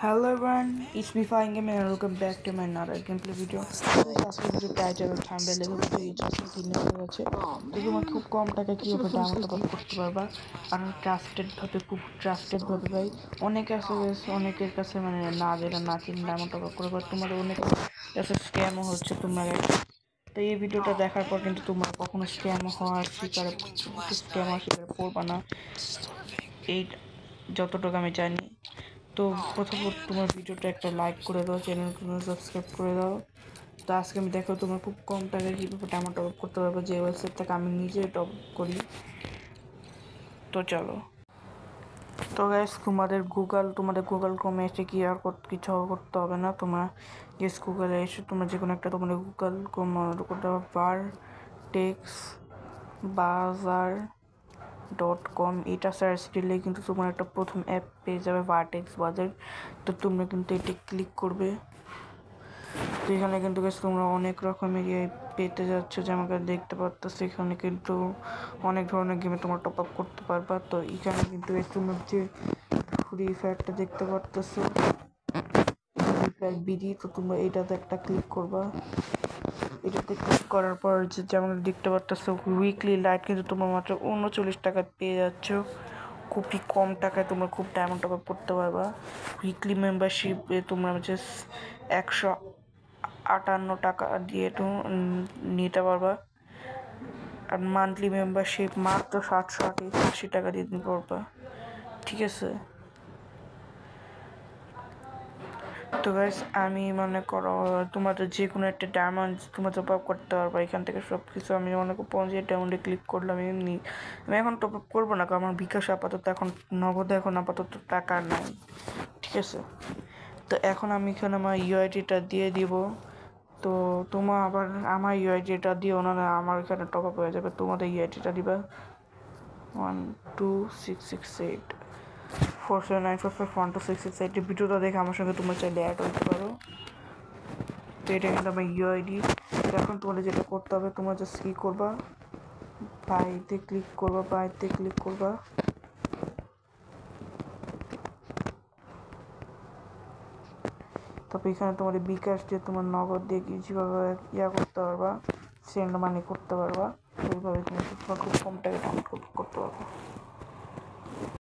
Hello everyone, it's me Fine Game and welcome back to my another gameplay video. আজকে video title আর thumbnail দেখে বুঝতে গেছো কিনে হয়েছে তো তোমার খুব কম টাকায় কিভাবে ডায়মন্ড টপ আপ করতে পারবা আর ট্রাস্টেড ভাবে ভাই অনেক আছে অনেকের কাছে মানে না যেটা না চিনে ডায়মন্ড টপ আপ করে তোমাদের অনেক কাছে স্ক্যামও হচ্ছে তোমার তো এই ভিডিওটা দেখার পর কিন্তু তোমার কখনো স্ক্যাম হওয়ার শিকারে পড়বা না এই যতটুকু আমি জানি। তো প্রথমত তোমার ভিডিওটা একটা লাইক করে দাও, চ্যানেলটা সাবস্ক্রাইব করে দাও। তো আজকে আমি দেখো তোমার খুব কম টাকায় কীভাবে ডায়মন্ড টপ আপ করতে পারবো, যে ওয়েবসাইট থেকে আমি নিজে টপ করি। তো চলো। তো গাইস তোমাদের গুগল ক্রোমে এসে কি আর কিছু করতে হবে না, তোমরা জাস্ট গুগলে এসে তোমরা যে কোনো একটা তোমাদের গুগল ক্রোম করতে হবে ভার্টেক্স বাজার.com এটা সার্চ দিলেই কিন্তু তোমার একটা প্রথম অ্যাপ পেয়ে যাবে ভার্টেক্স বাজার। তো তোমরা কিন্তু এটি ক্লিক করবে। তো এখানে কিন্তু তোমরা অনেক রকমের পেতে যাচ্ছ, যে আমাকে দেখতে পাচ্ছ এখানে কিন্তু অনেক ধরনের গেমে তোমরা টপ আপ করতে পারবা। তো এখানে কিন্তু তোমরা যে ফ্রি ফায়ারটা দেখতে পারতেছো ফ্রি ফায়ার বিডি, তো তোমরা এটাতে একটা ক্লিক করবা। এটাতে ক্লিক করার পর যেমন দেখতে পারতেছো উইকলি লাইট কিন্তু তোমরা মাত্র 39 টাকা পেয়ে যাচ্ছ। খুবই কম টাকায় তোমরা খুব ডায়মন্ড টপ আপ করতে পারবা। উইকলি মেম্বারশিপে তোমরা জাস্ট 158 টাকা দিয়ে নিতে পারবা, আর মান্থলি মেম্বারশিপ মাত্র 780 টাকা দিয়ে নিতে পারবা। ঠিক আছে। তো গাইস আমি মনে করো তোমাদের যে কোনো একটা ডায়মন্ড তোমরা টপ আপ করতে পারবা এখান থেকে সব কিছু। আমি মনে করো 50 ডায়মন্ডে ক্লিক করলাম। এমনি আমি এখন টপ আপ করবো না, কারণ আমার বিকাশ আপাতত এখন নগদে এখন আপাতত টাকা নাই। ঠিক আছে। তো এখন আমি এখানে আমার ইউআইডিটা দিয়ে দিব। তো তোমার আবার আমার ইউআইডিটা দিও না, আমার এখানে টপ আপ হয়ে যাবে। তোমাদের ইউআইডিটা দিবা 126684794512668। ভিডিওটা দেখে আমার সঙ্গে তোমরা চাইলে অ্যাড হতে পারো। তো এটা কিন্তু আমার ইউআইডি। এখন তোমাদের যেটা করতে হবে, তোমরা জাস্ট কী করবা, বাইতে ক্লিক করবা। তারপর এখানে তোমাদের বিকাশ দিয়ে তোমার নগদ দিয়ে যেভাবে করতে পারবা, সেন্ড মানি করতে পারবা। এইভাবে তুমি খুব কম টাকা ডাউনলোড করতে পারবা।